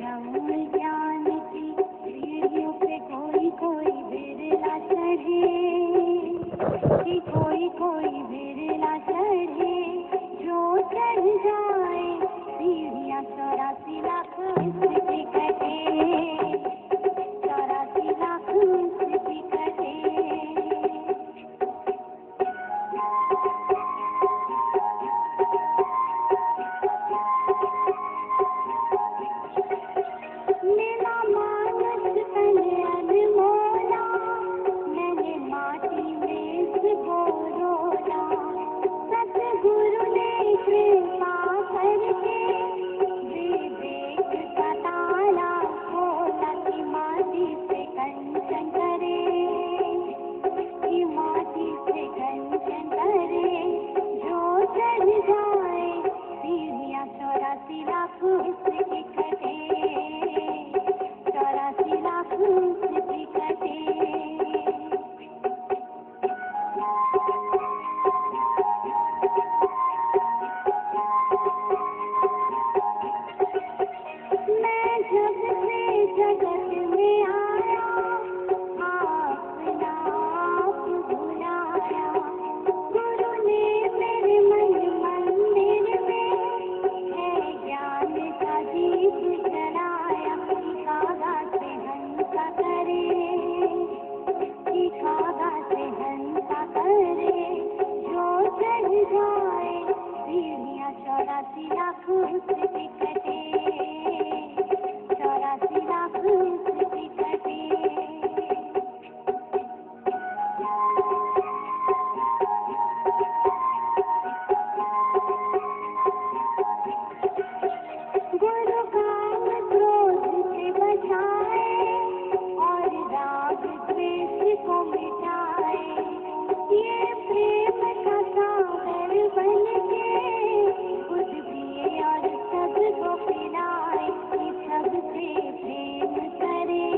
ब्रह्म ज्ञान की सीढ़ियों पे कोई कोई बिरला चढ़े, कि कोई कोई बिरला चढ़े, जो चढ़ जाए सीढ़ियाँ 84 लाख उसकी कटे, 84 लाख उसकी कटे। मेरा मानस तन अनमोला, मैंने माटी में इसको रोला, सतगुरु ने कृपा करके विवेक का ताला खोला, कि माटी से कंचन करे, कि माटी से कंचन करे, जो चढ़ जाए सीढ़ियाँ 84 लाख उसकी कटे, 84 लाख उसकी कटे। मैं जब से जगत में आया, अपना आप भुलाया, गुरु ने मेरे मन मंदिर में है ज्ञान का दीप जलाया, कि कागा से हंसा करे, कि कागा से हंसा करे, जो चढ़ जाए सीढ़ियाँ 84 लाख उसकी कटे, 84 लाख उसकी कटे। गुरु काम क्रोध से बचाए, और राग द्वेष को मिटाए, ये प्रेम का सागर बन के खुद पिए और सबको पिलाए, कि सबसे प्रेम करे,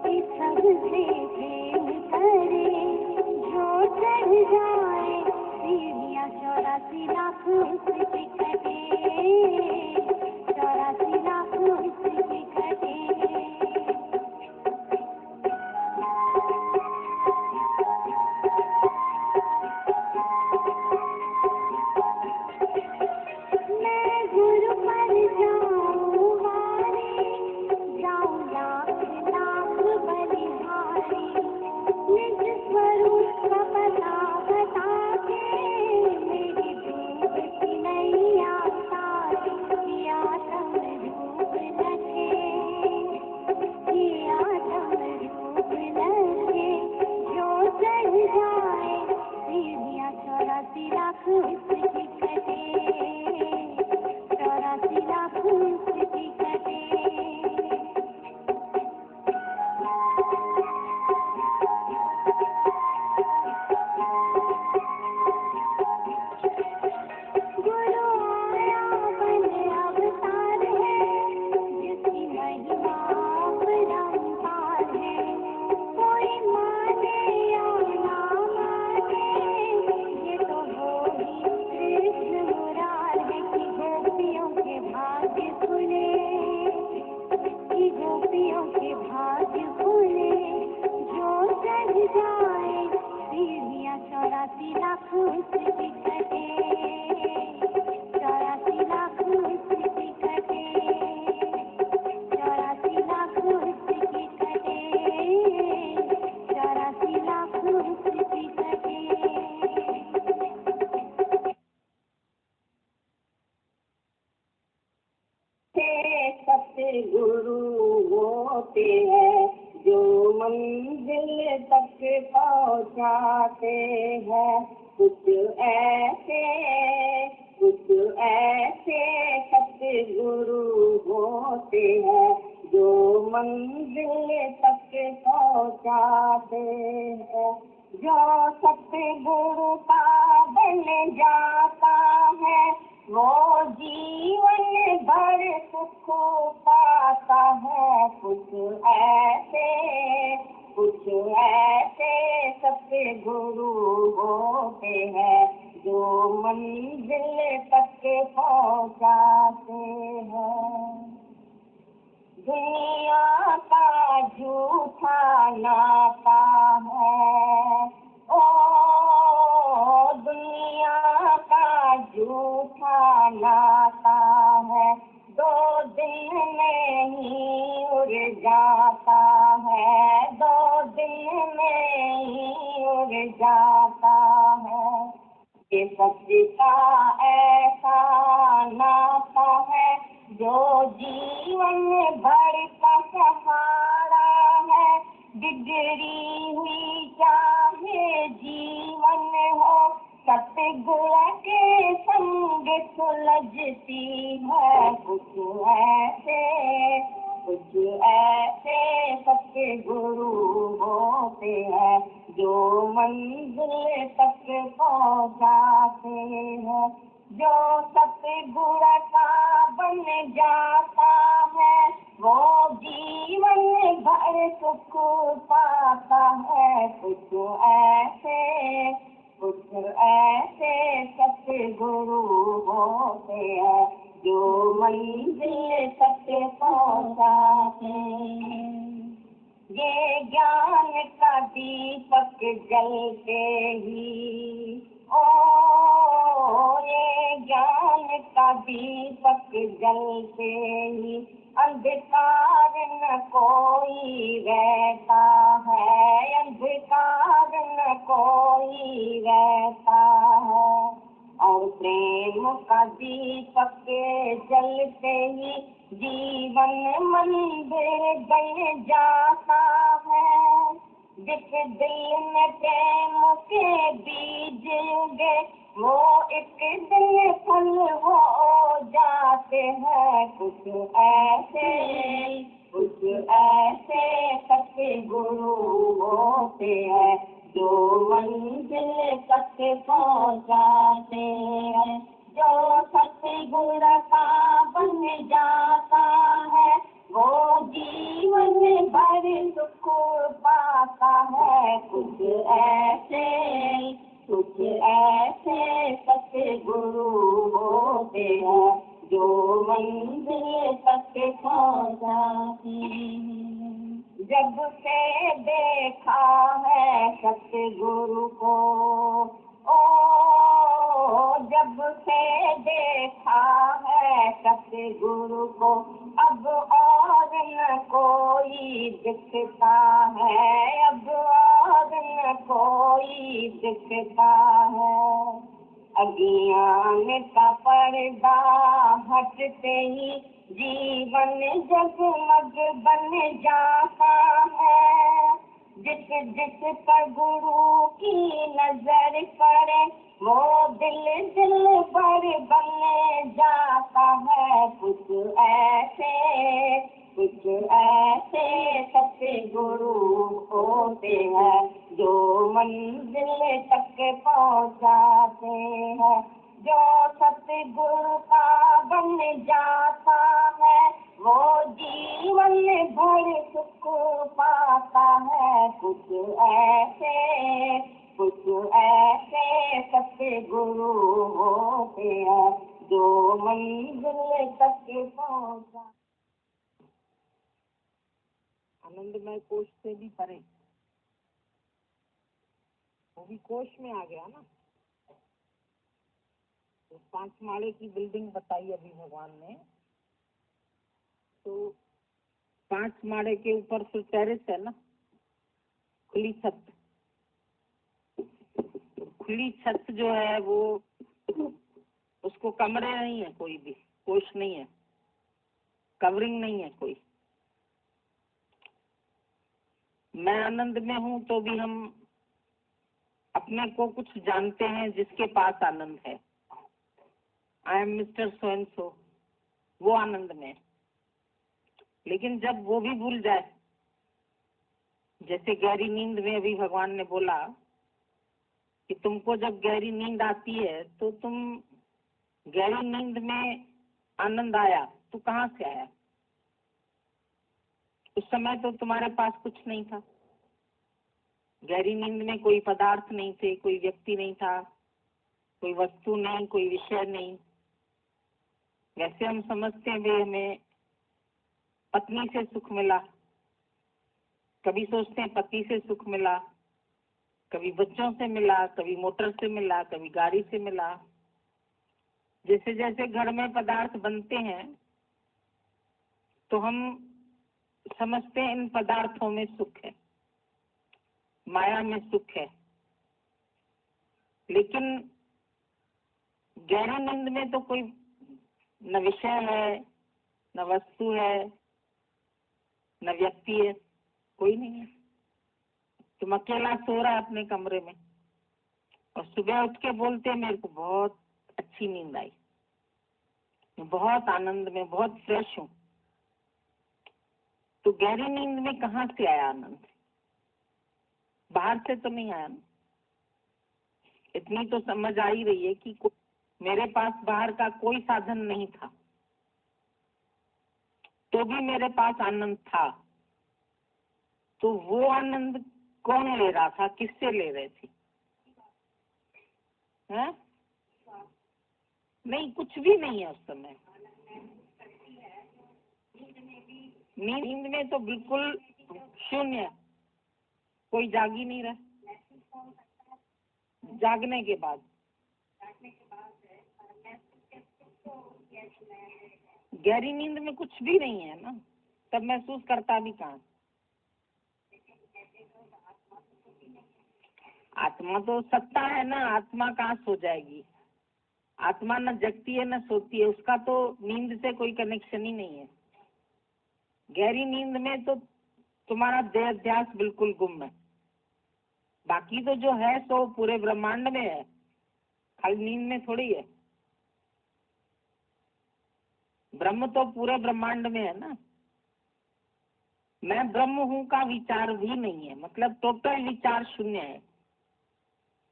कि सबसे प्रेम करे, जो चढ़ जाए सीढ़ियाँ 84 लाख उसकी कटे, 84 लाख उसकी कटे। मैं गुरु पर जाऊँ हारी, जाऊँ लाख लाख बलिहारी, निज स्वरूप का पता बता के मेरी डूबती नैया तारी, कि आत्म रूप लगे, कि आत्म रूप लगे, जो चढ़ जाए सीढ़ियाँ 84 लाख उसकी कटे, 84 लाख उसकी कटे। गुरु आया बन अवतार है, जिसकी महिमा अपरंपार है, कोई माने या ना माने, ये तो वो ही कृष्ण मुरार है, कि गोपियों के भाग्य खुले, कि गोपियों के भाग्य खुले, जो चढ़ जाए सीढ़ियाँ 84 लाख उसकी कटे, 84 लाख उसकी कटे, 84 लाख उसकी कटे, 84 लाख उसकी कटे। सतगुरु होते हैं जो मंजिल तक पहुँचाते हैं, कुछ ऐसे सतगुरु होते हैं जो मंजिल तक पहुँचाते हैं, जो सतगुरु का बन जाता है वो जीवन भर सुख पाता है, कुछ ऐसे सतगुरु होते हैं जो मंजिल तक पहुँचाते हैं। दुनिया का झूठा नाता है। ओ दुनिया का झूठा नाता है, 2 दिन में ही उड़ जाता है, 2 दिन में ही उड़ जाता है। ये सत्य का ऐसा नाता है जो जीवन भर का सहारा है। बिगड़ी हुई चाहे जीवन हो, सतगुण के संग सुलझती है। कुछ ऐसे सतगुरु होते हैं जो मंजिल तक पहुंचाते हैं। जो सतगुण का बन जाता है, वो जीवन भर सुख पाता है। कुछ ऐसे सतगुरु होते हैं जो मंजिल तक पहुंचाते हैं। ये ज्ञान का दीपक जलते ही, ओ ये ज्ञान का दीपक जलते ही, अंधकार न कोई रहता है, अंधकार न कोई रहता है। और प्रेम का दीपक जलते ही जीवन मंदिर बन जाता है। जिस दिल में प्रेम के बीज उगे, वो एक दिन फल हो जाते हैं। कुछ ऐसे सतगुरु होते हैं जो मंजिल तक पहुंचाते हैं। जो सतगुण का बन जाता है, वो जीवन भर सुख पाता है। कुछ ऐसे सतगुरु होते हैं जो मंजिल तक पहुंचाते हैं। जब से देखा है सतगुरु को, ओ जब से देखा है सतगुरु को, अब और न कोई दिखता है, अब और न कोई दिखता है। अज्ञान का पर्दा हटते ही जीवन जगमग बन जाता है। जिस पर गुरु की नजर पड़े, वो दिल भर बन जाता है। कुछ ऐसे सतगुरु होते हैं जो मंजिल तक पहुंचाते हैं। जो सतगुरु का बन जाता है, वो जीवन भर सुख पाता है। कुछ ऐसे सतगुरु होते हैं जो मंजिल तक पहुंचा। आनंदमय कोश से भी परे, वो भी कोश में आ गया ना। तो 5 माले की बिल्डिंग बताई अभी भगवान ने, तो 5 माले के ऊपर फिर टेरेस है ना, खुली छत। खुली छत जो है वो, उसको कमरे नहीं है, कोई भी कोश नहीं है, कवरिंग नहीं है कोई। मैं आनंद में हूँ तो भी हम अपने को कुछ जानते हैं जिसके पास आनंद है। I am mister so and so, वो आनंद में। लेकिन जब वो भी भूल जाए, जैसे गहरी नींद में अभी भगवान ने बोला कि तुमको जब गहरी नींद आती है तो तुम गहरी नींद में आनंद आया तो कहाँ से आया? उस समय तो तुम्हारे पास कुछ नहीं था। गहरी नींद में कोई पदार्थ नहीं थे, कोई व्यक्ति नहीं था, कोई वस्तु नहीं, कोई विषय नहीं। वैसे हम समझते हैं भाई हमें पत्नी से सुख मिला, कभी सोचते हैं पति से सुख मिला, कभी बच्चों से मिला, कभी मोटर से मिला, कभी गाड़ी से मिला। जैसे जैसे घर में पदार्थ बनते हैं तो हम समझते हैं इन पदार्थों में सुख है, माया में सुख है। लेकिन गहरी नींद में तो कोई न विषय है, न वस्तु है, न व्यक्ति है, कोई नहीं है। तुम अकेला सो रहा है अपने कमरे में और सुबह उठ के बोलते मेरे को बहुत अच्छी नींद आई, मैं बहुत आनंद में, बहुत फ्रेश हूँ। तो गहरी नींद में कहाँ से आया आनंद? बाहर से तो नहीं आया ना। इतनी तो समझ आ ही रही है कि मेरे पास बाहर का कोई साधन नहीं था, तो भी मेरे पास आनंद था। तो वो आनंद कौन ले रहा था, किससे ले रहे थे? है? नहीं, कुछ भी नहीं है उस समय। नींद में तो बिल्कुल शून्य, कोई जाग ही नहीं रहा। जागने के बाद गहरी नींद में कुछ भी नहीं है ना, तब महसूस करता भी कहाँ। आत्मा तो सत्ता है ना, आत्मा कहाँ सो जाएगी? आत्मा न जगती है न सोती है, उसका तो नींद से कोई कनेक्शन ही नहीं है। गहरी नींद में तो तुम्हारा देह अध्यास बिल्कुल गुम है। बाकी तो जो है सो पूरे ब्रह्मांड में है, खाली नींद में थोड़ी है। ब्रह्म तो पूरे ब्रह्मांड में है ना। मैं ब्रह्म हूँ का विचार भी नहीं है, मतलब टोटल विचार शून्य है,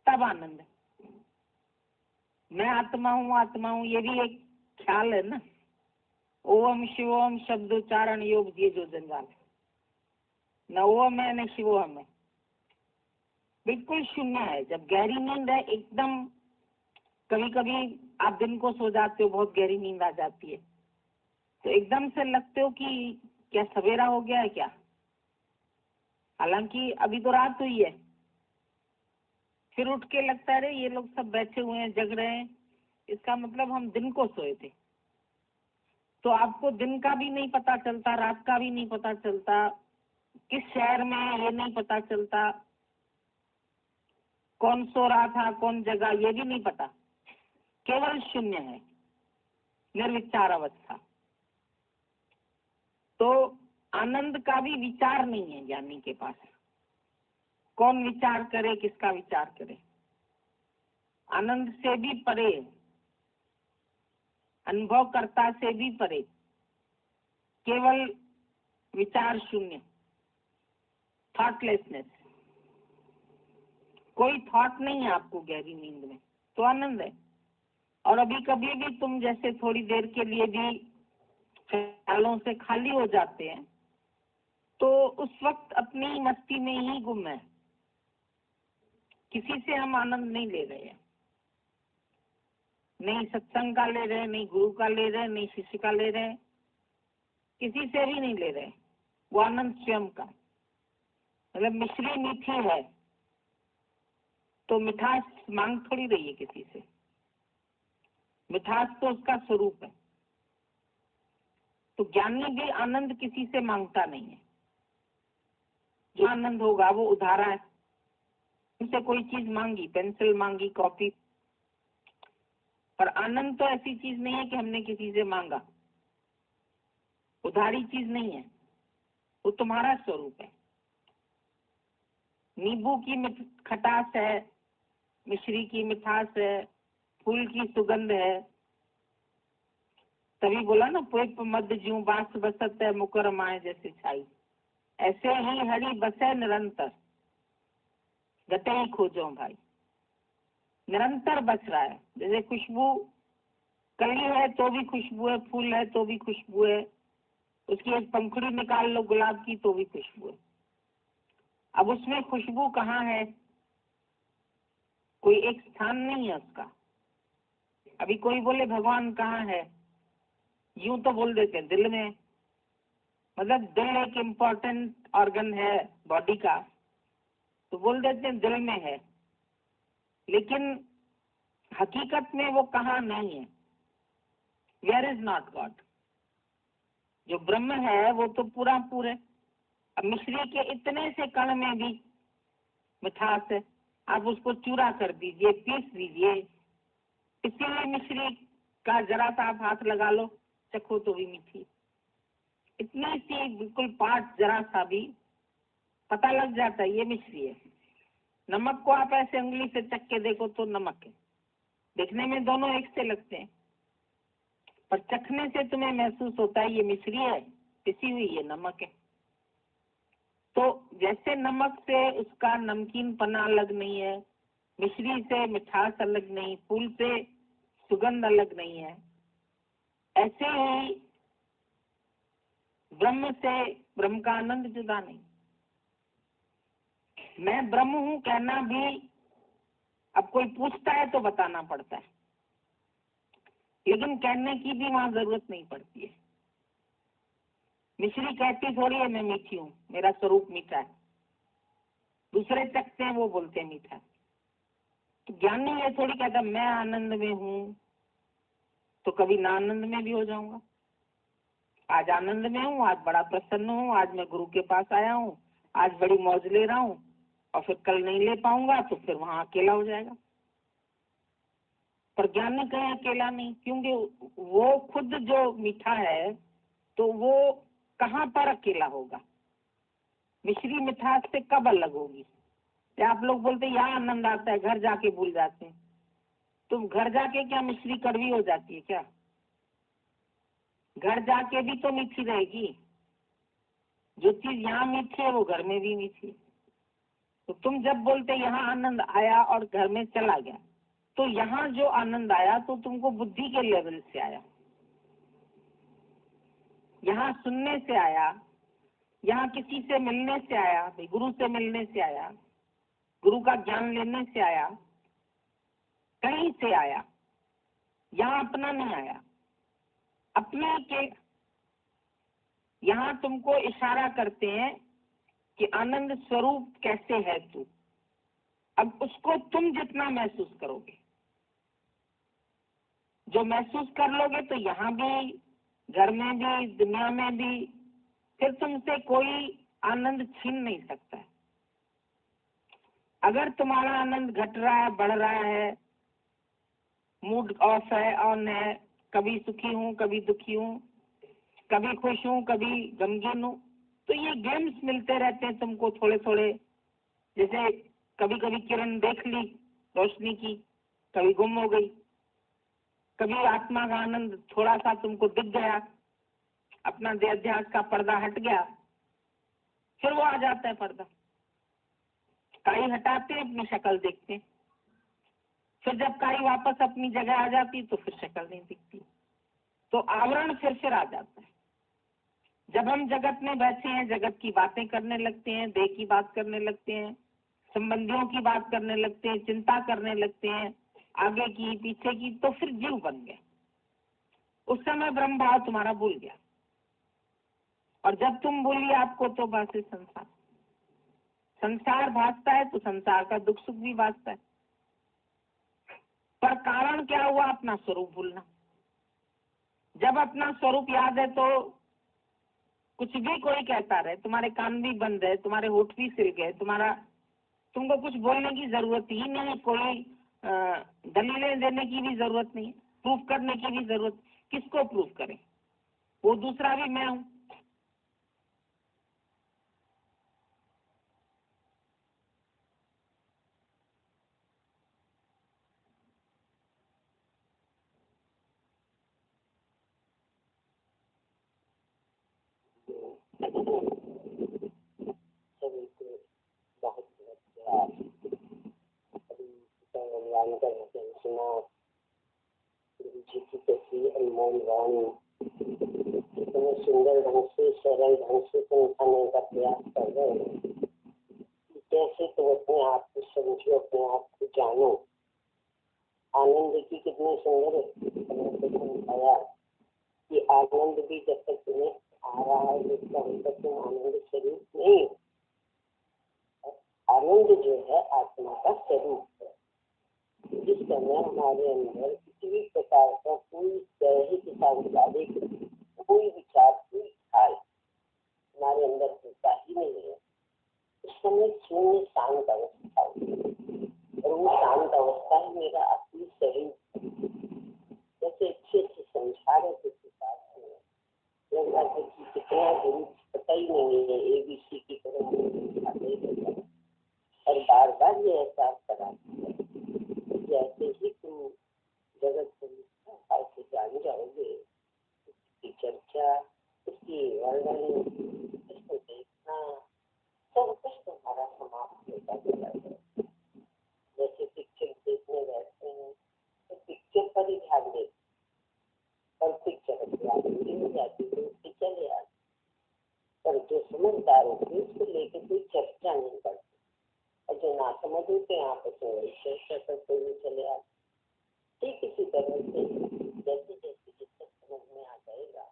तब आनंद है। मैं आत्मा हूँ ये भी एक ख्याल है ना। ओम शिवोम शब्द उच्चारण योग ये जो जंजाल है, न ओम है न शिवोम है, बिल्कुल शून्य है। जब गहरी नींद है एकदम, कभी कभी आप दिन को सो जाते हो, बहुत गहरी नींद आ जाती है, तो एकदम से लगते हो कि क्या सवेरा हो गया है क्या, हालांकि अभी तो रात हुई है। फिर उठ के लगता है ये लोग सब बैठे हुए हैं, जग रहे हैं, इसका मतलब हम दिन को सोए थे। तो आपको दिन का भी नहीं पता चलता, रात का भी नहीं पता चलता, किस शहर में है ये नहीं पता चलता, कौन सो रहा था कौन जगा ये भी नहीं पता, केवल शून्य है, निर्विचार अवस्था। तो आनंद का भी विचार नहीं है ज्ञानी के पास। कौन विचार करे, किसका विचार करे? आनंद से भी परे, अनुभवकर्ता से भी परे, केवल विचार शून्य, थॉटलेसनेस। कोई थॉट नहीं है आपको गहरी नींद में, तो आनंद है। और अभी कभी भी तुम जैसे थोड़ी देर के लिए भी ख्यालों से खाली हो जाते हैं, तो उस वक्त अपनी मस्ती में ही गुम है। किसी से हम आनंद नहीं ले रहे हैं, नहीं सत्संग का ले रहे हैं, नहीं गुरु का ले रहे हैं, नहीं शिष्य का ले रहे हैं, किसी से भी नहीं ले रहे। वो आनंद स्वयं का, मतलब मिश्री मीठी है तो मिठास मांग थोड़ी रही है किसी से, मिठास तो उसका स्वरूप है। तो ज्ञानी भी आनंद किसी से मांगता नहीं है। जो आनंद होगा वो उधारा है। उनसे कोई चीज मांगी, पेंसिल मांगी, कॉपी, पर आनंद तो ऐसी चीज नहीं है कि हमने किसी से मांगा, उधारी चीज नहीं है, वो तुम्हारा स्वरूप है। नींबू की खटास है, मिश्री की मिठास है, फूल की सुगंध है। तभी बोला ना, पुष्प मध्य ज्यों बांस बसत है, मुकर माए जैसे छाई। ऐसे ही हरि बसे निरंतर, गते ही खोजो भाई। निरंतर बच रहा है। जैसे खुशबू, कली है तो भी खुशबू है, फूल है तो भी खुशबू है, उसकी एक पंखुड़ी निकाल लो गुलाब की तो भी खुशबू है। अब उसमें खुशबू कहाँ है? कोई एक स्थान नहीं है उसका। अभी कोई बोले भगवान कहाँ है, यूं तो बोल देते दिल में, मतलब दिल एक इम्पोर्टेंट ऑर्गन है बॉडी का, तो बोल देते हैं दिल में है, लेकिन हकीकत में वो कहाँ नहीं है। Where is not God. जो ब्रह्म है वो तो पूरा पूरे। अब मिश्री के इतने से कण में भी मिठास है, आप उसको चूरा कर दीजिए, पीस दीजिए, इसीलिए मिश्री का जरा सा आप हाथ लगा लो, चखो तो भी मीठी। इतनी सी बिल्कुल पार्ट जरा सा भी पता लग जाता है ये मिश्री है। नमक को आप ऐसे उंगली से चख के देखो तो नमक है, देखने में दोनों एक से लगते हैं, पर चखने से तुम्हें महसूस होता है ये मिश्री है, पिसी हुई ये नमक है। तो जैसे नमक से उसका नमकीन पना अलग नहीं है, मिश्री से मिठास अलग नहीं, फूल से सुगंध अलग नहीं है, ऐसे ही ब्रह्म से ब्रह्म का आनंद जुदा नहीं। मैं ब्रह्म हूं कहना भी, अब कोई पूछता है तो बताना पड़ता है, लेकिन कहने की भी वहां जरूरत नहीं पड़ती है। मिश्री कहती थोड़ी है मैं मीठी हूँ, मेरा स्वरूप मीठा है, दूसरे चखते हैं वो बोलते हैं मीठा। तो ज्ञानी ये थोड़ी कहता मैं आनंद में हूँ तो कभी ना आनंद में भी हो जाऊंगा। आज आनंद में हूँ, आज बड़ा प्रसन्न हूँ, आज मैं गुरु के पास आया हूँ, आज बड़ी मौज ले रहा हूँ, और फिर कल नहीं ले पाऊंगा तो फिर वहां अकेला हो जाएगा। पर ज्ञानी कहीं अकेला नहीं, क्योंकि वो खुद जो मीठा है तो वो कहाँ पर अकेला होगा। मिश्री मिठास से कब अलग होगी। या आप लोग बोलते यहाँ आनंद आता है, घर जाके भूल जाते हैं, तो घर जाके क्या मिश्री कड़वी हो जाती है क्या? घर जाके भी तो मीठी रहेगी। जो चीज यहाँ मीठी है वो घर में भी मीठी है। तो तुम जब बोलते यहाँ आनंद आया और घर में चला गया, तो यहाँ जो आनंद आया तो तुमको बुद्धि के लेवल से आया, यहाँ सुनने से आया, यहाँ किसी से मिलने से आया, भाई गुरु से मिलने से आया, गुरु का ज्ञान लेने से आया, कहीं से आया, यहाँ अपना नहीं आया। अपने के यहाँ तुमको इशारा करते हैं कि आनंद स्वरूप कैसे है तू। अब उसको तुम जितना महसूस करोगे, जो महसूस कर लोगे, तो यहाँ भी, घर में भी, दुनिया में भी, फिर तुमसे कोई आनंद छीन नहीं सकता है। अगर तुम्हारा आनंद घट रहा है, बढ़ रहा है, मूड ऑफ है, ऑन है, कभी सुखी हूँ, कभी दुखी हूँ, कभी खुश हूँ, कभी गमगीन हूँ, तो ये गेम्स मिलते रहते हैं तुमको थोड़े थोड़े। जैसे कभी कभी किरण देख ली रोशनी की, कभी गुम हो गई, कभी आत्मा का आनंद थोड़ा सा तुमको दिख गया, अपना देहाध्यास का पर्दा हट गया, फिर वो आ जाता है पर्दा। काई हटाते हैं, अपनी शक्ल देखते हैं, फिर जब काई वापस अपनी जगह आ जाती तो फिर शक्ल नहीं दिखती, तो आवरण फिर आ जाता है। जब हम जगत में बैठे हैं, जगत की बातें करने लगते हैं, देह की बात करने लगते हैं, संबंधियों की बात करने लगते हैं, चिंता करने लगते हैं, आगे की पीछे की, तो फिर जीव बन गए। उस समय ब्रह्म भाव तुम्हारा भूल गया, और जब तुम भूलिए आपको, तो बस संसार संसार भासता है, तो संसार का दुख सुख भी भासता है। पर कारण क्या हुआ? अपना स्वरूप भूलना। जब अपना स्वरूप याद है तो कुछ भी कोई कहता रहे, तुम्हारे कान भी बंद है, तुम्हारे होठ भी सिल गए, तुमको कुछ बोलने की जरूरत ही नहीं, कोई दलीलें देने की भी जरूरत नहीं, प्रूफ करने की भी जरूरत। किसको प्रूफ करें? वो दूसरा भी मैं हूं। सभी को बहुत बहुत भगवान का वचन सुना, गुरु जी की कैसी अनमोल वाणी, इतने सुंदर ढंग से, सरल ढंग से समझाने का प्रयास कर रहे हैं। कैसे तुम अपने आप को समझो, अपने आप को जानो। आनंद की कितनी सुंदर समझाया कि आनंद भी जब तक तुम्हें आ रहा है जिसका मतलब तुम आनंद स्वरूप नहीं हो। आनंद जो है आत्मा का स्वरूप है। जिस समय हमारे अंदर किसी भी प्रकार का कोई दैहिक सांसारिक कोई विचार कोई ख्याल हमारे अंदर होता ही नहीं है, उस समय शून्य शांत अवस्था होती है और वो शांत अवस्था ही मेरा असली स्वरूप। जैसे अच्छे से समझा रहे थे लगता है कि कितना गुरु पता ही नहीं है, ABC की तरह समझाते रहता है और बार बार ये एहसास कराते हैं। जैसे ही तुम जगत को से जान जाओगे, उसकी चर्चा, उसकी वर्णन, उसको देखना, सब कुछ तुम्हारा समाप्त होता चला जाए। जैसे पिक्चर देखने बैठते हैं तो पिक्चर पर ही ध्यान देते और पिक्चर हो जाती है उसकी चले आते, पर जो समझदार होते उसको लेके कोई चर्चा नहीं करते और जो ना समझ होते आपस में वही चर्चा करते हुए चले आते। ठीक इसी तरह से जैसे जैसे जिससे समझ में आ जाएगा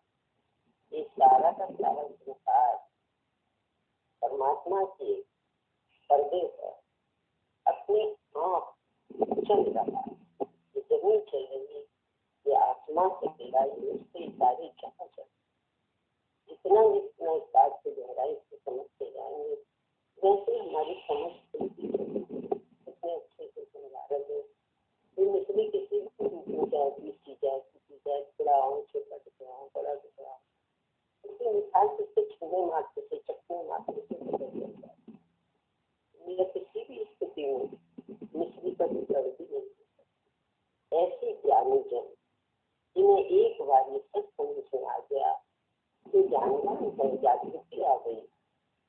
ये सारा का सारा संसार परमात्मा के पर्दे पर अपने आप चल रहा है। ये जमीन चल रही है, ये आसमान से मिला है, उससे सारी जगह चल। जितना जितना इस बात को गहराई से समझते जाएंगे वैसे हमारी समझ खुलती है। कितने अच्छे से समझा रहे हैं। मछली किसी भी रूप में जाए, पीसी जाए, कुटी जाए, टुकड़ाओं छोटा टुकड़ाओं बड़ा टुकड़ा, उसकी मिसाल से छूने मात्र से चखने मात्र से बदल जाता है। किसी भी स्थिति में मछली का टुकड़ा भी नहीं। ऐसे ज्ञानी जन जिन्हें एक बार ये सब समझ में आ गया, जो जानवर है, जागृति आ गई,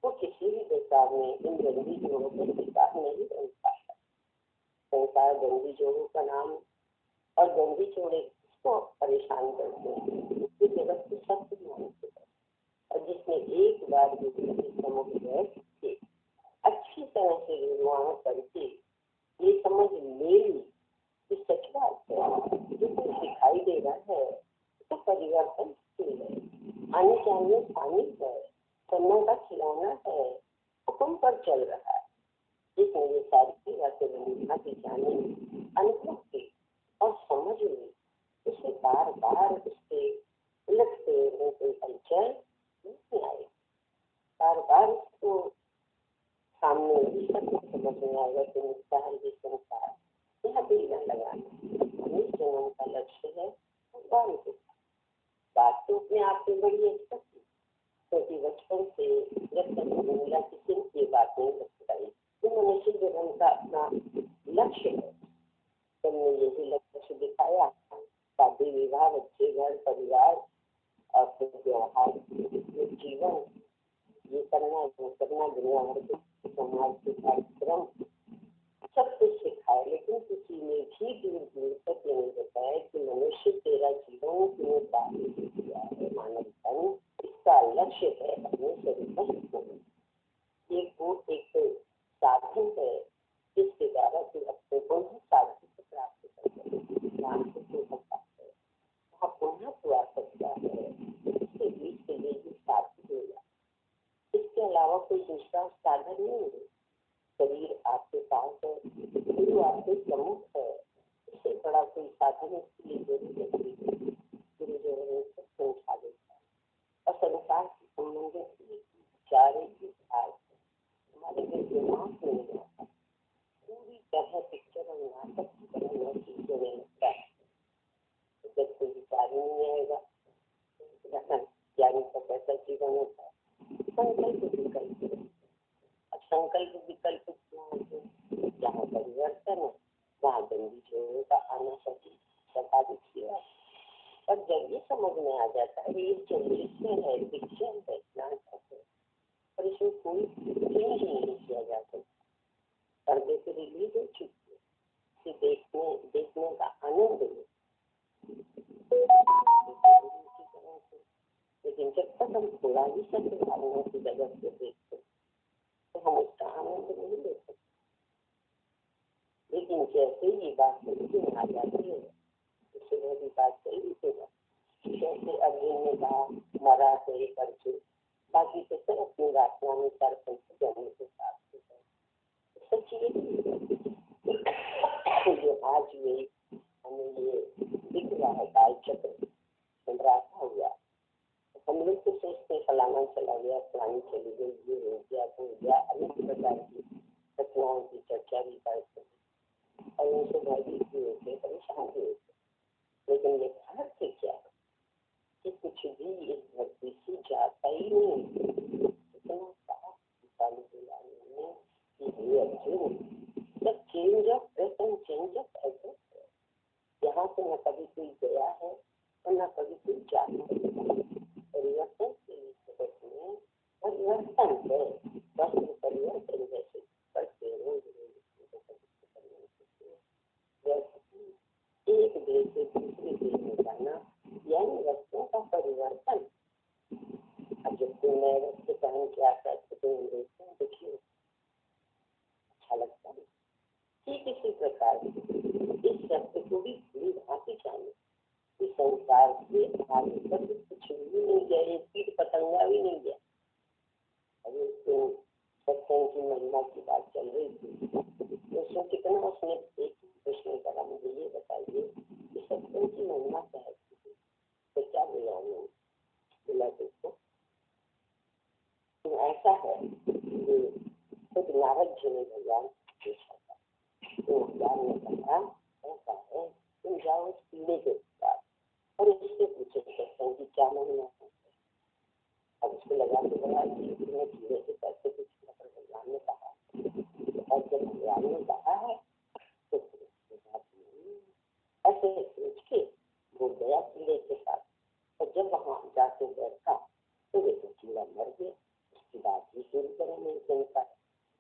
वो किसी भी दशा में इन बंदी जोड़ों का शिकार नहीं बन पाता। संसार बंदी जोड़ों का नाम और बंदी जोड़े किसको परेशान करते हैं, उसकी जगत को सत्य मानते हैं। और जिसने एक बार समुद्र बैठ के अच्छी तरह से निर्माण करके ये समझ ले ली कि सच बात है, जो कुछ दिखाई दे रहा है तो परिवर्तन है, आने जाने पानी है, करना का खिलौना है, हुक्म पर चल रहा है। जिसने ये सारी बातें जानी, अनुभव की और समझ ली, उसे बार बार उससे उलटते हुए कोई हलचल नहीं आई। बार बार उसको सामने समझ में आएगा कि मुझका है ये संसार, यह दिल न लगाना। इस जन्म का लक्ष्य है भगवान के साथ। बात तो अपने आप में बड़ी अच्छी थी, क्योंकि बचपन से जब तक महिला किसी ये बात नहीं बताई तो मनुष्य जन्म का अपना लक्ष्य है। तुमने यही लक्ष्य दिखाया, शादी विवाह, बच्चे, घर परिवार और फिर व्यवहार, जीवन, ये करना वो करना, दुनिया भर के समाज के कार्यक्रम सब कुछ सिखाए, लेकिन किसी ने भी दूर दूर तक ये नहीं बताया कि मनुष्य तेरा जीवन क्यों प्राप्त किया है। मानव धन इसका लक्ष्य है अपने शरीर का सुख। ये वो एक साधन है जिसके द्वारा तू अपने को ही साधन से प्राप्त कर सकते हैं। ज्ञान से तू सकता है, वहाँ पुनः तू आ सकता है। इसके बीच के लिए भी साधन होगा, इसके अलावा कोई दूसरा साधन नहीं है। शरीर आपके पास है, गुरु आपके प्रमुख है, इससे बड़ा कोई साधन इसके लिए जरूरत नहीं है। गुरु जो है सब समझा देता है और संसार से संबंधित चारे की भाग हमारे दिमाग में नहीं आता। पूरी तरह पिक्चर और नाटक की तरह चीजों में लगता है। जब कोई विचार नहीं आएगा, ज्ञानी का कैसा जीवन होता है, संकल्प विकल्प। अब संकल्प विकल्प क्यों होते हैं? जहाँ परिवर्तन है वहाँ बंदी जोड़ों का आना स्वाभाविक है। और जब ये समझ में आ जाता है ये चरित्र है, पिक्चर है, नाटक है, और इसमें कोई चेंज नहीं किया जा सकता। पर्दे पे रिलीज हो चुकी है, इसे देखने का आनंद है। लेकिन जब तक हम थोड़ा भी सत्य भावना की जगत को देखते तो हम उसका आनंद नहीं ले सकते। लेकिन जैसे ये बात समझ में आ जाती है, उससे भी बात सही होगा। जैसे अर्जुन ने कहा मरा तो एक अर्जुन, बाकी तो सब अपनी वासना में सर्पण जन्म के साथ सच ये आज में हमें ये दिख रहा है काल चक्र संभ्राता हुआ। हम लोग तो सोचते फलाना चला गया, फलानी चली गई, ये हो गया, तो हो गया, अनेक प्रकार की घटनाओं की चर्चा भी करते हैं और उनसे भयभीत भी होते, परेशान भी होते। लेकिन यथार्थ क्या कि कुछ भी इस धरती से जाता ही नहीं। इतना साफ अर्जुन सब change of present, change of address है। यहाँ से न कभी कोई गया है और न कभी कोई जा परिवर्तन के लिए जगत में परिवर्तन है। वस्त्र परिवर्तन जैसे करते रोज एक देश से दूसरे देश में जाना, यानी वस्त्रों का परिवर्तन। अब जब कोई नए वस्त्र पहन के आता है तो देखते हैं, देखिए अच्छा लगता है। ठीक इसी प्रकार इस शब्द को भी पूरी भांति जाने कि संसार से आगे तक कुछ भी नहीं गया, एक कीट पतंगा भी नहीं गया। अभी सत्संग की महिमा की बात चल रही थी, तो उसमें कितना उसने एक प्रश्न करा, मुझे ये बताइए कि सत्संग की महिमा क्या है, तो क्या बोला उन्होंने? बोला देखो ऐसा है कि खुद नारद जी ने भगवान पूछा था, तो भगवान ने कहा ऐसा है, तुम जाओ उस कीड़े के पास और उससे पूछो सत्संग की क्या महिमा है। अब उसको लगा तो बड़ा कि तुम्हें कीड़े के पैसे कुछ भगवान ने कहा, और जब भगवान ने कहा है तो ऐसे सोच के वो गया कीड़े के साथ, और जब वहां जाके बैठा तो देखो कीड़ा मर गया। उसकी बात ही शुरू करेंगे संसार।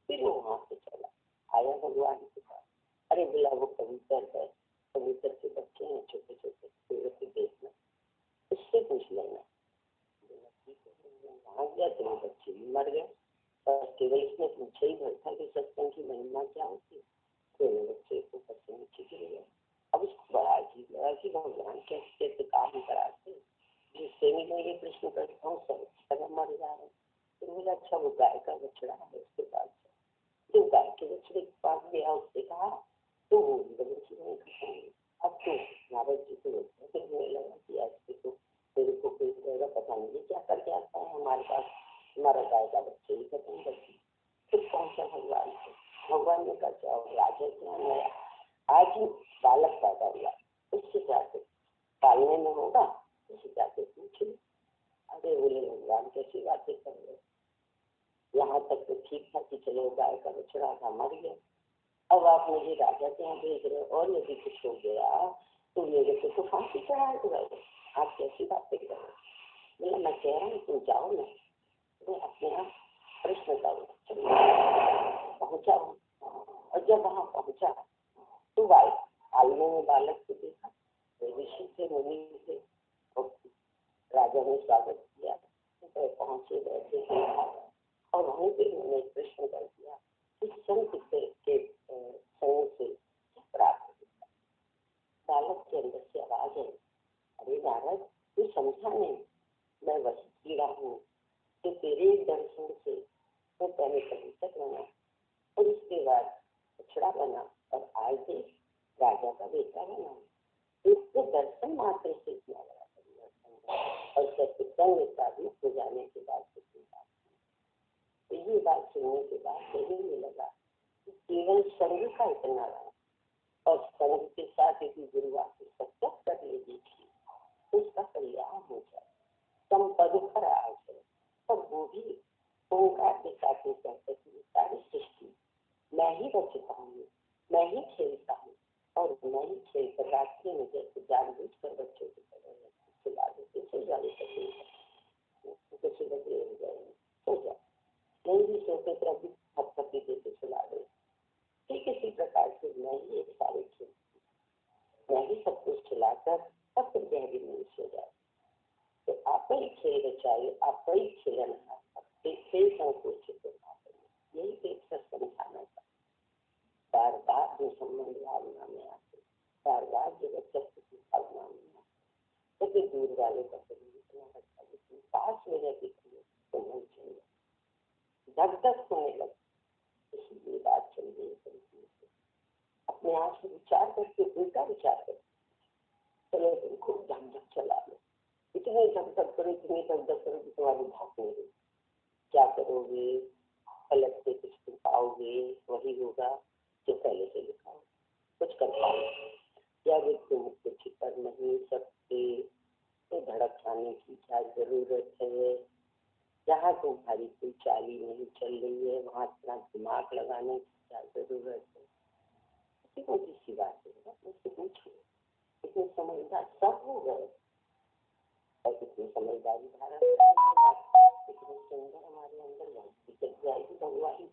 फिर वो वहां से चला आया भगवान के पास। अरे बोला वो कबूतर है, कबूतर के बच्चे हैं छोटे छोटे, पेड़ देखना, उससे पूछ लेना। वहां गया तो वो बच्चे भी मर गए, और केवल इसने पूछा ही भर था कि सत्संग की महिमा क्या होती है, तो वो बच्चे को बच्चे नीचे गिर गए। अब उसको बड़ा अजीब लगा कि भगवान कैसे कैसे काम कराते, जिससे भी मैं ये प्रश्न करता हूँ सब मर जा रहे। तो मुझे अच्छा वो गाय का बछड़ा है उसके पास, जो गाय के बछड़े के पास गया उससे कहा तो वो नहीं खाएंगे। अब तो नारद जी को होने लगा कि ऐसे तो मेरे को कोई कहेगा पता नहीं क्या करके आता है हमारे पास, हमारा गाय का बच्चे ही खत्म कर दी। फिर पहुंचा भगवान से, भगवान ने कहा जाओ राजा क्या नया आज ही बालक पैदा हुआ, उससे जाके पालने में होगा, उससे जाके पूछ लो। अरे बोले भगवान कैसी बातें कर रहे, यहाँ तक तो ठीक था कि चलो गाय का बछड़ा था मर गया, अब आप मुझे राजा के यहाँ भेज रहे और यदि कुछ हो गया तो मेरे को तो फांसी चढ़ा दो, आप कैसी बातें कर रहे। बोला मैं कह रहा हूँ तुम जाओ ना, तो अपने यहाँ प्रश्न करो। पहुंचा और जब वहां पहुंचा तो आलने में बालक को देखा, ऋषि थे मुनि थे, राजा ने स्वागत किया, तो पहुंचे बैठे और वहीं पे उन्होंने प्रश्न कर दिया कि संत के संग से प्राप्त होता। बालक के अंदर से आवाज है, अरे नारद तू समझा नहीं, मैं वही कीड़ा हूँ तो तेरे दर्शन से मैं पहले कबूतर बना और उसके बाद बछड़ा बना और आज देख राजा का बेटा बना। इसको दर्शन मात्र से किया गया परिवर्तन, और सत्संग स्थापित हो जाने के बाद ये बात सुनने के बाद यही लगा कि केवल संघ का इतना रहा और संघ के साथ यदि गुरुआ को सत्संग कर लेगी तो उसका कल्याण हो जाए, संपद पर आ जाए। और वो भी ओंकार के साथ ही कहते हैं सारी सृष्टि मैं ही रचता हूँ, मैं ही खेलता हूँ और मैं ही खेल कर रात्रि में जैसे जानबूझ कर बच्चों की तरह खिला देते सो जाने कुछ लगे हो जाएंगे, सो जाए नहीं भी सोते तो अभी थपथपी देते सुला दे। ठीक इसी प्रकार से मैं ही एक सारे खेल, मैं ही सब कुछ खिलाकर सब कुछ गहरी नींद सो जाए। तो आप ही खेल रचाइए, आप ही खेलन संकोचित यही एक समझाना था। बार बार जो संबंध भावना में आते, बार बार जो बच्चे की भावना में आते, तो से दूर वाले का शरीर इतना अच्छा, लेकिन पास में रहते तो नहीं चाहिए, धक धक होने लगे। इसलिए बात चल रही है अपने आप से विचार करके, उल्टा विचार करके चलो तुम खूब धक चला लो, इतने धक करो, इतनी धक करो कि तुम्हारी भाग नहीं रही। क्या करोगे? अलग से कुछ पाओगे, वही होगा जो पहले से लिखा हो, कुछ कर पाओगे या वे तुम कुछ कर नहीं सकते। तो धड़क खाने की क्या जरूरत है? जहाँ तुम्हारी कोई चाली नहीं चल रही है वहाँ इतना दिमाग लगाने की क्या जरूरत है? छोटी सी बात है, मुझसे पूछो। इतने समझदार सब हो गए और इतनी समझदारी धारण इतनी सुंदर हमारे अंदर चल जाएगी भगवान,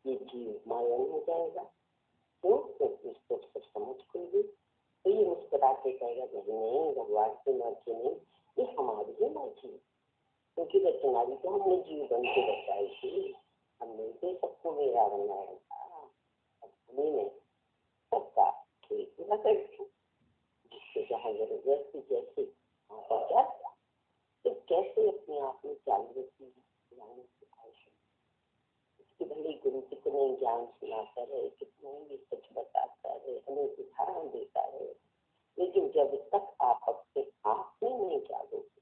ये जीव माया हो जाएगा। क्यों? इसको सब समझ खुल तो ये मुस्कुरा के कहेगा नहीं भगवान की मर्जी नहीं, ये हमारी ही मर्जी, क्योंकि रचना भी तो हमने जीव बन के बचाई थी, हमने तो सबको मेरा बनाया था, हमने सबका खेल पूरा करके जिससे जहाँ जरूरत थी जैसे क्या तो कैसे अपने आप में चालू रखी जाने की ख्वाहिश, इसकी भले गुरु कितने ज्ञान सुनाता रहे, कितने भी सच बताता रहे, हमें उदाहरण देता रहे, लेकिन जब तक आप अपने आप में नहीं जागोगे,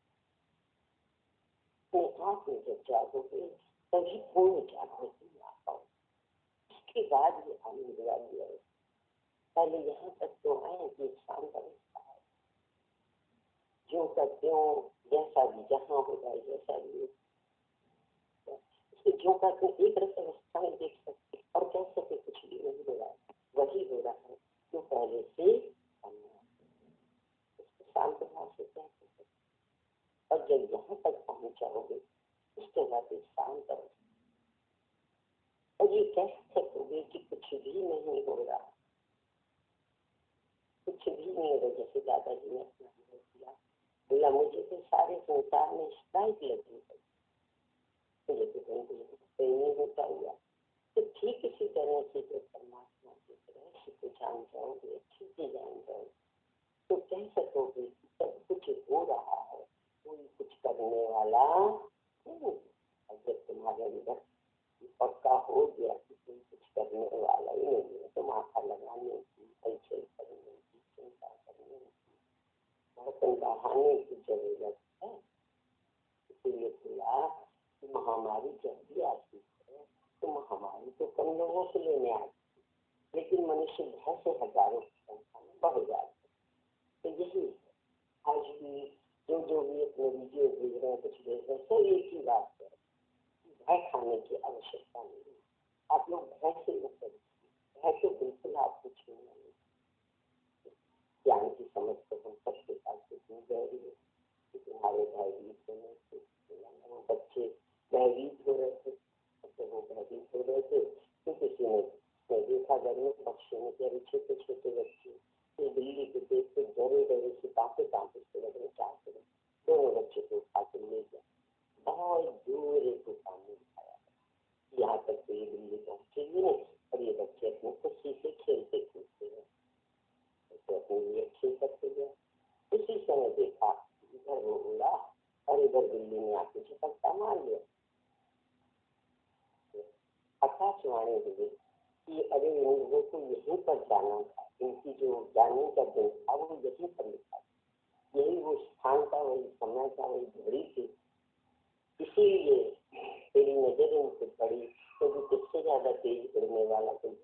अपने आप में जब जागोगे तभी पूर्ण जागृति आ पाओगे। इसके बाद ये आनंद वाली है। पहले यहाँ तक तो आए कि शांत अवस्था है, जो का त्यों जैसा भी जहाँ होगा जैसा भी जो का तो एक रस अवस्था में देख सकते और कह सके कुछ भी नहीं हो रहा है, वही हो रहा है जो पहले से शांत भाव से कह सकते। और जब यहाँ तक पहुँच जाओगे उसके बाद शांत अवस्था, और ये कह सकोगे कि कुछ भी नहीं हो रहा, कुछ भी नहीं हो रहा। जैसे दादाजी ने अपना अनुभव किया, बोला मुझे तो सारे संसार में स्ट्राइक लगी है, मुझे तो कहीं नहीं होता हुआ। तो ठीक इसी तरह से जो परमात्मा के रहस्य को जान जाओगे, अच्छे से जान जाओगे, तो कह सकोगे कि सब कुछ हो रहा है, कोई कुछ करने वाला नहीं। अगर तुम्हारे अंदर पक्का हो गया कि कोई कुछ करने वाला ही नहीं है, तो माथा लगाने की, पैसे करने की, चिंता करने की, बर्तन बढ़ाने की जरूरत है। इसीलिए बोला कि महामारी जब भी आती है तो महामारी तो कम लोगों से लेने आती है, लेकिन मनुष्य भय से हजारों की संख्या में बढ़ जाते। तो यही आज भी जो भी अपने वीडियो भेज रहे हैं, कुछ भेज रहे हैं, सब एक ही बात है, भय खाने की आवश्यकता नहीं। आप लोग भय से मत करिए, भय तो बिल्कुल आपको छूना नहीं। ज्ञान की समझ तो हम सबके पास इतनी गहरी है कि तुम्हारे भयभीत होने से वो बच्चे भयभीत हो रहे थे, तो वो भयभीत हो रहे थे तो किसी ने देखा घर में पक्षी में क्या छोटे छोटे बच्चे तो बिल्ली को देख के डरे डरे से कांपे कांपे से लगे चाहते रहे, दोनों बच्चे को उठा के ले गया, बहुत दूर एक दुकान में दिखाया, यहाँ तक तो ये बिल्ली पहुंचेगी नहीं और ये बच्चे अपने खुशी से खेलते कूदते हैं, तो अपने लिए खेल करते गए। उसी समय देखा इधर वो उड़ा और इधर बिल्ली ने आके झपट्टा मार लिया। आकाशवाणी हुई कि अरे इन लोगों को यहीं पर जाना था, इनकी जो जाने का दिन था वो यहीं पर लिखा था, यही वो स्थान था, वही समय था, वही घड़ी थी, इसीलिए तेरी नजर उनसे पड़ी, क्योंकि तुझसे ज्यादा तेज उड़ने वाला कोई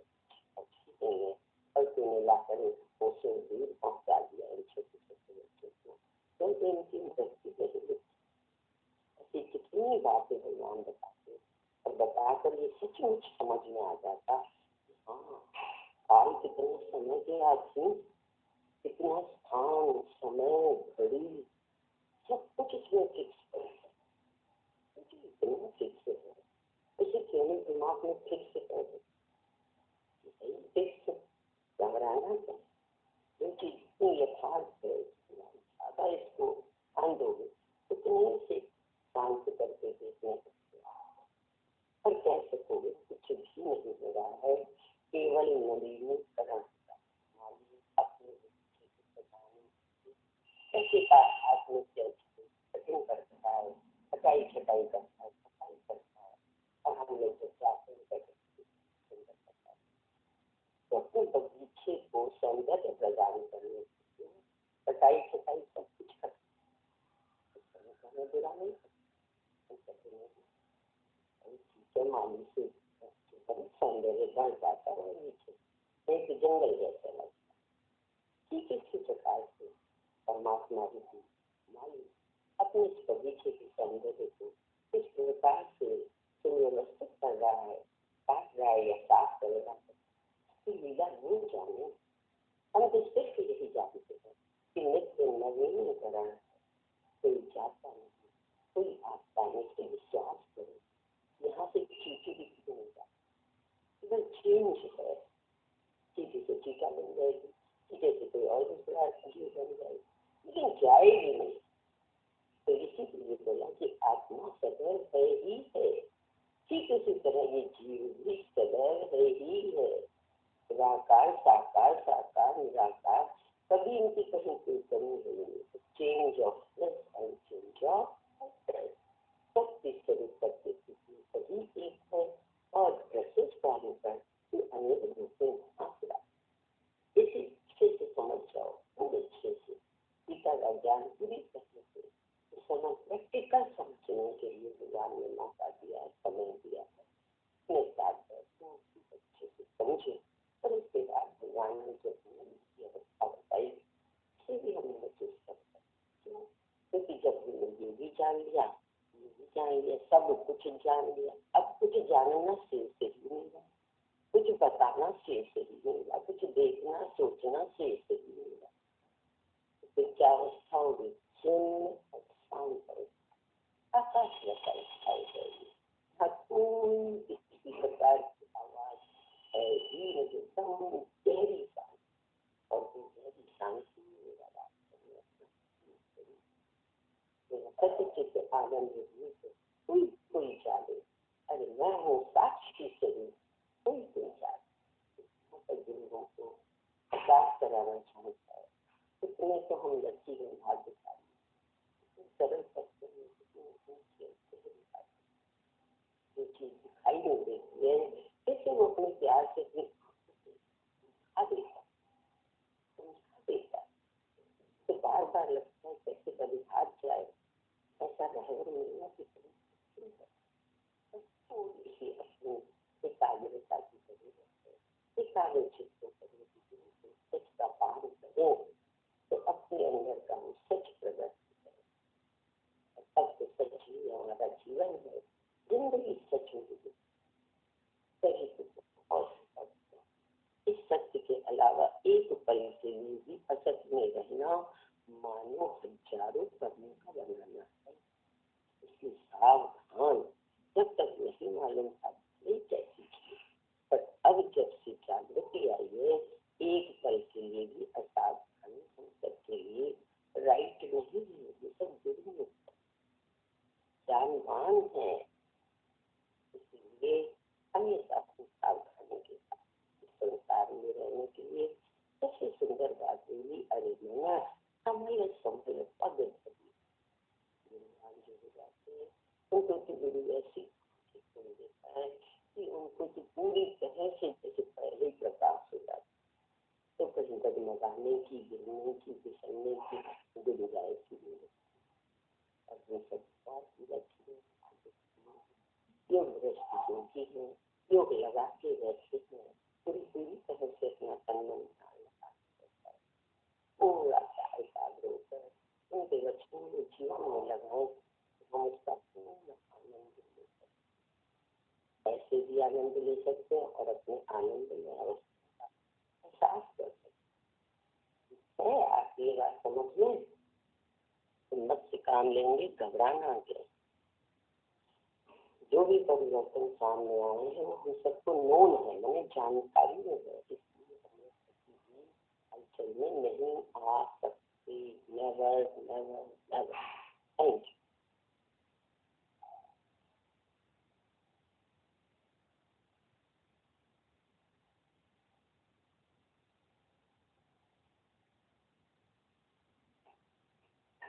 पक्षी नहीं है, और तूने लाकर उससे दूर पहुंचा दिया इन छोटे छोटे बच्चों को, तो इनकी मृत्यु नहीं। ऐसी कितनी बातें भगवान बताते और बताकर ये सचमुच समझ में आ जाता, हाँ काल कितने समय के आदमी, कितना स्थान समय घड़ी सब कुछ इसमें फिक्स है, इतना फिक्स है, उसे केवल दिमाग में फिक्स कर फिक्स घबराना क्या, क्योंकि इतनी यथार्थ है, ज्यादा इसको ध्यान दोगे उतने से शांत करके देखने और कह सकोगे कुछ भी नहीं हो रहा है, केवल नवीनीकरण अपने कैसे का आत्महत्या कठिन करता है, कटाई छटाई करता है, सफाई करता है, और हम लोग जो चाहते हैं तो अपने बगीचे को सौंदर्य प्रदान करने के लिए कटाई छटाई सब कुछ करते बुरा नहीं माली से सौंदर्य बढ़ जाता है, नीचे एक जंगल जैसा लगता है। ठीक इसी प्रकार से परमात्मा भी माली अपने इस बगीचे के सौंदर्य को इस प्रकार से सुव्यवस्थित कर रहा है, काट रहा है या साफ कर रहा है कि लीला नहीं जाने। हम तो सिर्फ यही जानते हैं कि नित्य नवीनीकरण कोई जाता नहीं, कोई आसानी से विश्वास करे। यहाँ से चीटी भी क्यों नहीं जाती, इधर चेंज है, चीटी से चीटा बन जाएगी, चीटे से कोई और दूसरा जीव बन जाएगी, लेकिन जाएगी नहीं। तो इसीलिए बोला कि आत्मा सदैव है ही है, ठीक उसी तरह ये जीव भी सदैव है ही है। निराकार साकार, साकार निराकार, कभी इनकी कहीं कोई कमी नहीं। Change of place and change of dress, शक्ति स्वरूप करके सभी एक है और ड्रेसेस पाने पर अनेक रूप में आसरा। इसी अच्छे से समझ जाओ, पूरे अच्छे से गीता का ज्ञान पूरी तरह से समझ, प्रैक्टिकल समझने के लिए भगवान ने मौका दिया, समय दिया है। अपने साथ बैठो, अच्छे से समझे, और उसके बाद भगवान ने जो व्यवस्था बताई उसे भी हम महसूस कर सकते हैं। क्योंकि जब हमने ये भी जान लिया, ये भी जान लिया, सब कुछ जान लिया, अब कुछ जानना से ही मिला, कुछ बताना से ही मिला, कुछ देखना सोचना से ही मिला। तो क्या अवस्था होगी? शून्य शांत आकाश जैसा दिखाई देगी। कोई किसी प्रकार की आवाज है ही नहीं, एकदम गहरी शांति, और वो गहरी शांति मेरा सचित आनंद कोई कोई जाने, अरे मैं हूँ साक्षी स्वरूप, कोई कोई जाने गुरुओं को प्रकाश कराना चाहता है। इतने तो हम लड़की में भाग्यशाली, सरल सत्य जो चीज दिखाई नहीं देती है, कैसे वो अपने प्यार से समझा देता, तो बार बार लगता है कैसे कभी हाथ जाए, ऐसा रहर मिलना कि थोड़ी सी अपनी एकाग्रता की जरूरत है। एकाग्र चित्त करने की जरूरत है। सच का पान करें तो अपने अंदर का वो सच प्रकट करें। अब तो सच ही हमारा जीवन है, जिंदगी सच होगी, सही और इस सत्य के अलावा एक पल के लिए भी असत में रहना मानो हजारों करने का बनाना है। इसलिए सावधान, जब तक नहीं मालूम था नहीं कैसी थी, पर अब जब से जागृति आई है, एक पल के लिए भी असावधानी हम सबके लिए राइट नहीं है। ये सब जुर्म जानवान है, इसलिए हमेशा सावधानी के साथ संसार में रहने के लिए सबसे सुंदर बात बोली, अरे मैना समय समय पद जो हो जाते हैं उनको तो गुरु ऐसी देता है कि उनको तो पूरी तरह से जैसे पहले ही प्रकाश हो जाता, तो कहीं डगमगाने की, गिरने की, फिसलने की गुरुराय की अपने सब योग दृष्टि होती है, योग लगा के रहते हैं, पूरी तरह से अपना तन मन पूरा एकाग्र होकर उनके वचनों में जीवन में लगाए, हम उसका पूर्ण आनंद ले सकते, ऐसे भी आनंद ले सकते हैं और अपने आनंद में एहसास कर सकते हैं। आप ये बात समझ लें, हिम्मत से काम लेंगे, घबराना क्या। जो भी परिवर्तन सामने आए हैं वो हम सबको नोन है, मैंने जानकारी में है, इसलिए हमें किसी हलचल में नहीं आ सकती। Never never never. Thank you.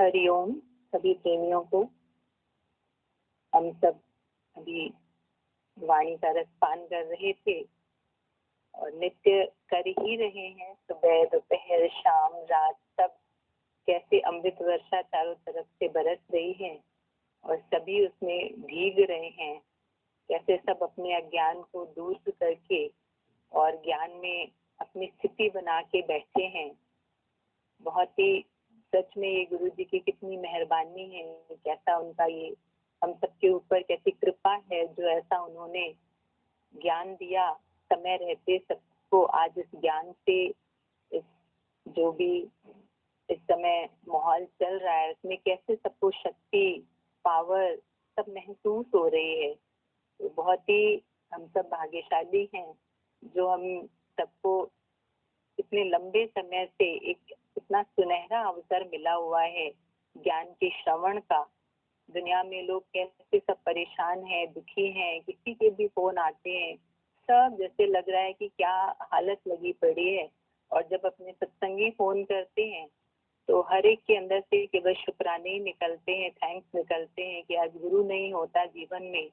Hariom सभी प्रेमियों को। हम सब अभी वाणी का रसपान कर रहे थे और नित्य कर ही रहे हैं। सुबह दोपहर शाम रात सब कैसे अमृत वर्षा चारों तरफ से बरस रही है और सभी उसमें भीग रहे हैं। कैसे सब अपने अज्ञान को दूर करके और ज्ञान में अपनी स्थिति बना के बैठे हैं। बहुत ही सच में ये गुरु जी की कितनी मेहरबानी है, कैसा उनका ये हम सबके ऊपर कैसी कृपा है जो ऐसा उन्होंने ज्ञान दिया समय रहते सबको। आज इस ज्ञान से इस जो भी इस समय माहौल चल रहा है उसमें कैसे सबको शक्ति पावर सब महसूस हो रही है। तो बहुत ही हम सब भाग्यशाली हैं जो हम सबको इतने लंबे समय से एक इतना सुनहरा अवसर मिला हुआ है ज्ञान के श्रवण का। दुनिया में लोग कैसे सब परेशान हैं, दुखी हैं, किसी के भी फोन आते हैं सब जैसे लग रहा है कि क्या हालत लगी पड़ी है। और जब अपने सत्संगी फोन करते हैं तो हर एक के अंदर से केवल शुक्राने ही निकलते हैं, थैंक्स निकलते हैं कि आज गुरु नहीं होता जीवन में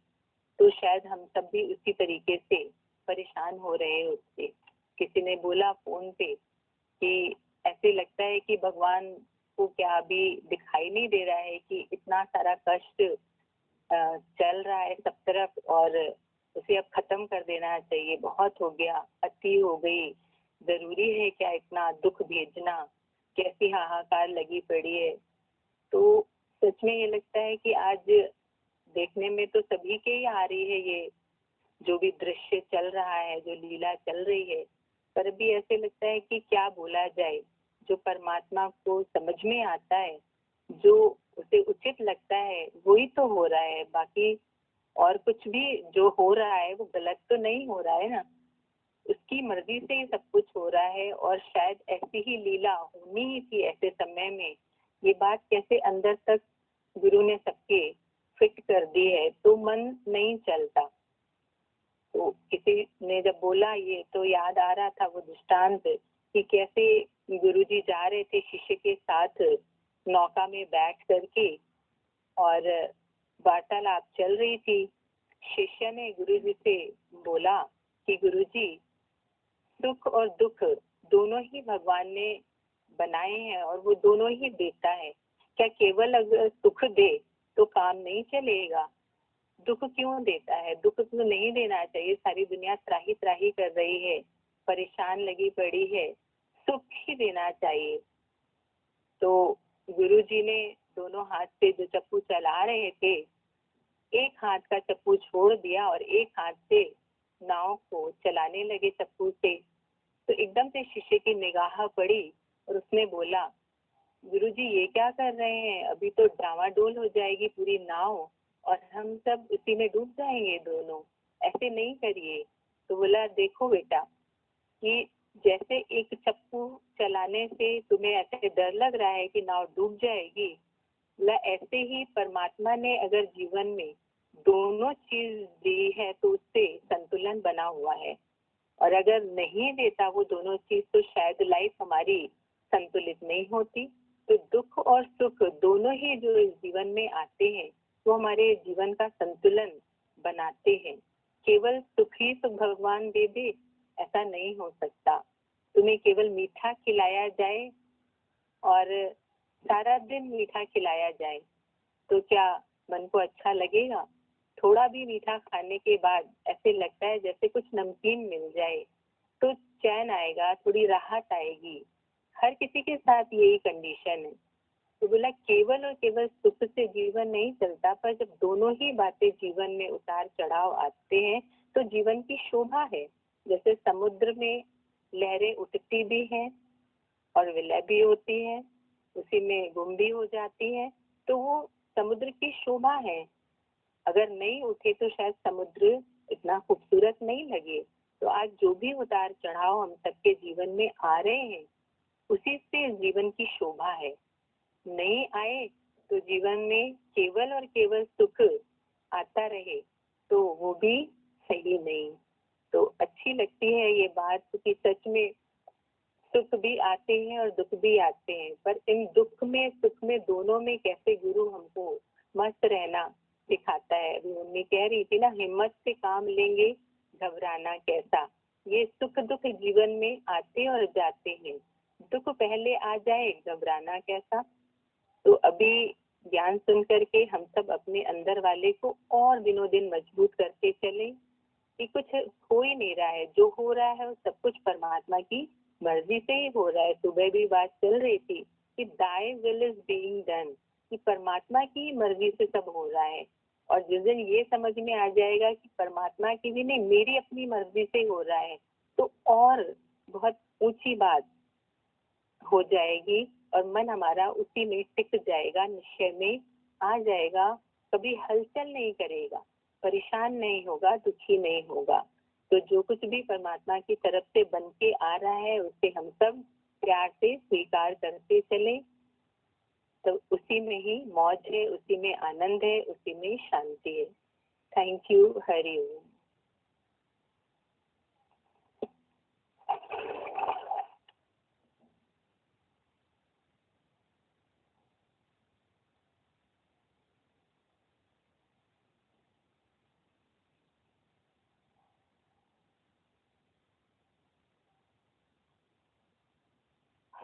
तो शायद हम सब भी उसी तरीके से परेशान हो रहे होते। किसी ने बोला फोन पे कि ऐसे लगता है कि भगवान को क्या अभी दिखाई नहीं दे रहा है कि इतना सारा कष्ट चल रहा है सब तरफ और उसे अब खत्म कर देना चाहिए, बहुत हो गया, अति हो गई, जरूरी है क्या इतना दुख भेजना, कैसी हाहाकार लगी पड़ी है। तो सच में ये लगता है कि आज देखने में तो सभी के ही आ रही है ये जो भी दृश्य चल रहा है, जो लीला चल रही है, पर भी ऐसे लगता है कि क्या बोला जाए। जो परमात्मा को समझ में आता है, जो उसे उचित लगता है वही तो हो रहा है। बाकी और कुछ भी जो हो रहा है वो गलत तो नहीं हो रहा है ना, उसकी मर्जी से ही सब कुछ हो रहा है। और शायद ऐसी ही लीला होनी ही थी ऐसे समय में। ये बात कैसे अंदर तक गुरु ने सबके फिट कर दी है तो मन नहीं चलता। तो किसी ने जब बोला ये तो याद आ रहा था वो दृष्टांत कि कैसे गुरुजी जा रहे थे शिष्य के साथ नौका में बैठ करके और वार्तालाप चल रही थी। शिष्य ने गुरुजी से बोला कि गुरुजी सुख और दुख दोनों ही भगवान ने बनाए हैं और वो दोनों ही देता है। क्या केवल अगर सुख दे तो काम नहीं चलेगा? दुख क्यों देता है? दुख तो नहीं देना चाहिए। सारी दुनिया त्राही त्राही कर रही है, परेशान लगी पड़ी है, सुख ही देना चाहिए। तो गुरुजी ने दोनों हाथ से जो चप्पू चला रहे थे एक हाथ का चप्पू छोड़ दिया और एक हाथ से नाव को चलाने लगे चप्पू से। तो एकदम से शिष्य की निगाह पड़ी और उसने बोला गुरुजी ये क्या कर रहे हैं? अभी तो डामाडोल हो जाएगी पूरी नाव और हम सब उसी में डूब जाएंगे दोनों, ऐसे नहीं करिए। तो बोला देखो बेटा कि जैसे एक चप्पू चलाने से तुम्हें ऐसे डर लग रहा है कि नाव डूब जाएगी, ऐसे ही परमात्मा ने अगर जीवन में दोनों चीज दी है तो उससे संतुलन बना हुआ है। और अगर नहीं देता वो दोनों चीज तो शायद लाइफ हमारी संतुलित नहीं होती। तो दुख और सुख दोनों ही जो इस जीवन में आते हैं वो हमारे जीवन का संतुलन बनाते हैं। केवल सुख ही तो भगवान दे दे ऐसा नहीं हो सकता। तुम्हें केवल मीठा खिलाया जाए और सारा दिन मीठा खिलाया जाए तो क्या मन को अच्छा लगेगा? थोड़ा भी मीठा खाने के बाद ऐसे लगता है जैसे कुछ नमकीन मिल जाए तो चैन आएगा, थोड़ी राहत आएगी। हर किसी के साथ यही कंडीशन है। तो बोला केवल और केवल सुख से जीवन नहीं चलता, पर जब दोनों ही बातें जीवन में उतार चढ़ाव आते हैं तो जीवन की शोभा है। जैसे समुद्र में लहरें उठती भी हैं और विलय भी होती है, उसी में गुम भी हो जाती है, तो वो समुद्र की शोभा है। अगर नहीं उठे तो शायद समुद्र इतना खूबसूरत नहीं लगे। तो आज जो भी उतार चढ़ाव हम सबके जीवन में आ रहे हैं उसी से जीवन की शोभा है। नहीं आए तो जीवन में केवल और केवल सुख आता रहे तो वो भी सही नहीं। तो अच्छी लगती है ये बात कि सच में सुख भी आते हैं और दुख भी आते हैं, पर इन दुख में सुख में दोनों में कैसे गुरु हमको मस्त रहना सिखाता है। अभी मम्मी कह रही थी ना, हिम्मत से काम लेंगे घबराना कैसा। ये सुख दुख जीवन में आते और जाते हैं, दुख पहले आ जाए घबराना कैसा। तो अभी ज्ञान सुन करके हम सब अपने अंदर वाले को और दिनों दिन मजबूत करते चले कि कुछ हो ही नहीं रहा है, जो हो रहा है वो सब कुछ परमात्मा की मर्जी से ही हो रहा है। सुबह भी बात चल रही थी कि thy will is being done, कि परमात्मा की मर्जी से सब हो रहा है। और जिस दिन ये समझ में आ जाएगा कि परमात्मा की भी नहीं, मेरी अपनी मर्जी से हो रहा है, तो और बहुत ऊंची बात हो जाएगी और मन हमारा उसी में टिक जाएगा, निश्चय में आ जाएगा, कभी हलचल नहीं करेगा, परेशान नहीं होगा, दुखी नहीं होगा। तो जो कुछ भी परमात्मा की तरफ से बन के आ रहा है उसे हम सब प्यार से स्वीकार करते चले, तो उसी में ही मौज है, उसी में आनंद है, उसी में शांति है। Thank you. हरि ओम।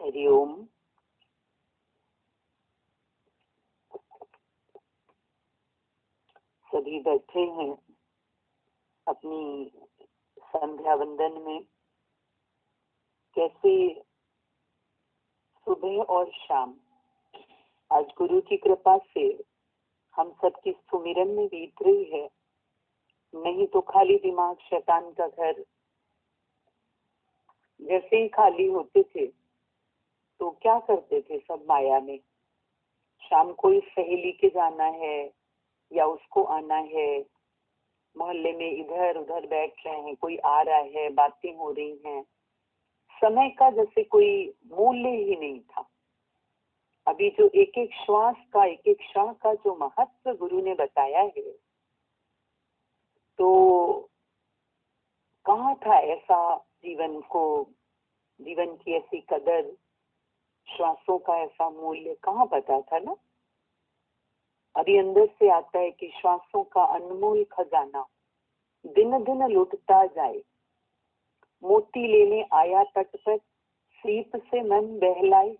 हरि ओम। सभी बैठे हैं अपनी संध्या वंदन में। कैसे सुबह और शाम आज गुरु की कृपा से हम सबकी सुमिरन में बीत रही है। नहीं तो खाली दिमाग शैतान का घर, जैसे ही खाली होते थे तो क्या करते थे सब माया में। शाम को इस सहेली के जाना है या उसको आना है, मोहल्ले में इधर उधर बैठ रहे हैं, कोई आ रहा है, बातें हो रही हैं। समय का जैसे कोई मूल्य ही नहीं था। अभी जो एक एक श्वास का, एक एक क्षण का जो महत्व गुरु ने बताया है, तो कहाँ था ऐसा जीवन की ऐसी कदर, श्वासों का ऐसा मूल्य कहाँ पता था ना। अभी अंदर से आता है कि श्वासों का अनमोल खजाना दिन दिन लुटता जाए। मोती लेने आया तट पर, सीप से मन बहलाए।